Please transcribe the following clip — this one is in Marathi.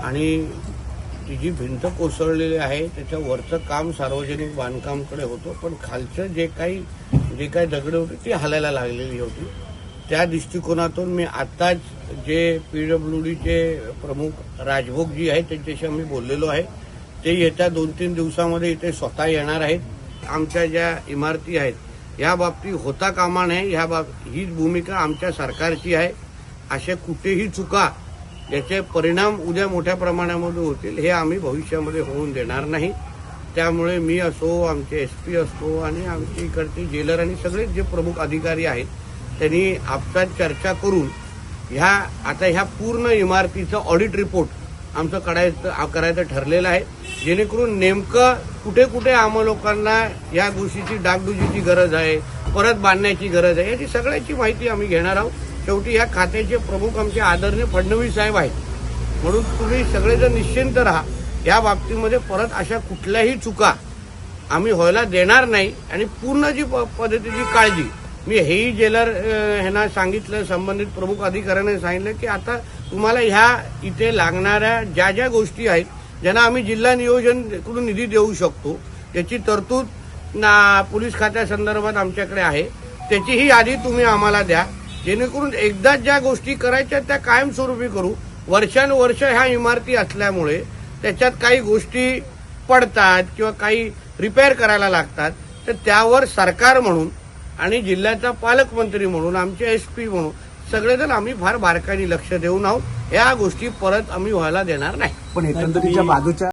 आणि ती जी भिंत कोसळलेली आहे त्याच्यावरचं काम सार्वजनिक बांधकामकडे होतं, पण खालचं जे काही दगड होते ती हलायला लागलेली होती. त्या दृष्टिकोनातून मी आताच जे PWDचे प्रमुख राजभोगजी आहेत त्यांच्याशी आम्ही बोललेलो आहे. ते येत्या 2-3 दिवसामध्ये इथे स्वतः येणार आहेत. आमच्या ज्या इमारती आहेत या बाबतीत होता कामा नये, हीच भूमिका आमच्या सरकारची आहे. अशा कुठेही चुका याचे परिणाम उद्या मोठ्या प्रमाणामध्ये होतील हे आम्ही भविष्यामध्ये होऊन देणार नाही. त्यामुळे मी असो, आमचे SP असतो आणि आमच्या इकडचे जेलर आणि सगळे जे प्रमुख अधिकारी आहेत त्यांनी आपसात चर्चा करून ह्या पूर्ण इमारतीचं ऑडिट रिपोर्ट आमचं करायचं ठरलेलं आहे, जेणेकरून नेमकं कुठे कुठे आम्हा लोकांना या गोष्टीची डागडुजीची गरज आहे, परत बांधण्याची गरज आहे, याची सगळ्याची माहिती आम्ही घेणार आहोत. शेवटी या खात्याचे प्रमुख आमचे आदरणीय फडणवीस साहेब आहेत, म्हणून तुम्ही सगळेजण निश्चिंत राहा. या बाबतीमध्ये परत अशा कुठल्याही चुका आम्ही व्हायला देणार नाही. आणि पूर्ण जी पद्धतीची काळजी मी हेही जेलर ह्यांना सांगितलं, संबंधित प्रमुख अधिकाऱ्यांना सांगितलं की आता तुम्हाला ह्या इथे लागणाऱ्या ज्या गोष्टी आहेत ज्यांना आम्ही जिल्हा नियोजनकडून निधी देऊ शकतो त्याची तरतूद पोलीस खात्यासंदर्भात आमच्याकडे आहे, त्याचीही यादी तुम्ही आम्हाला द्या, जेणेकरून एकदा ज्या गोष्टी करायच्या त्या कायमस्वरूपी करू. वर्षानुवर्ष ह्या इमारती असल्यामुळे त्याच्यात काही गोष्टी पडतात किंवा काही रिपेअर करायला लागतात, तर त्यावर सरकार म्हणून आणि जिल्ह्याचा पालकमंत्री म्हणून आमचे SP म्हणून सगळेजण आम्ही फार बारकाईने लक्ष देऊन आहोत. या गोष्टी परत आम्ही व्हायला देणार नाही. पण एकंदरीत बाजूच्या